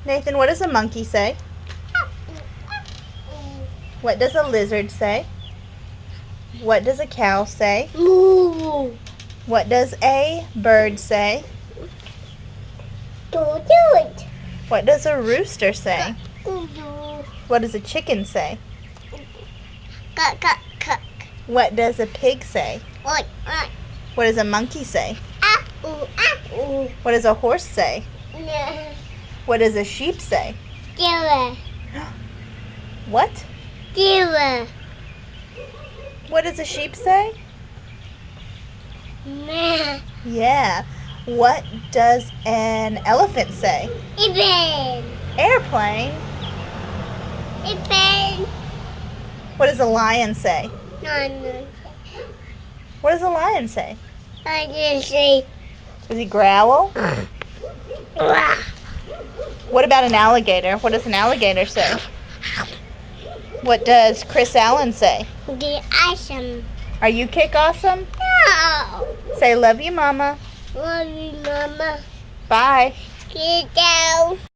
Nathan, what does a monkey say? What does a lizard say? What does a cow say? Moo. What does a bird say? Do it. What does a rooster say? Do. What does a chicken say? Cuck. What does a pig say? Oi. What does a monkey say? Ooh. What does a horse say? Yeah. What does a sheep say? Dealer. What? Dealer. What does a sheep say? Nah. Yeah. What does an elephant say? Even. Airplane. Even. What does a lion say? No. What does a lion say? I just say. Does he growl? What about an alligator? What does an alligator say? What does Chris Allen say? The awesome. Are you kick awesome? No. Say love you, mama. Love you, Mama. Bye. Get down.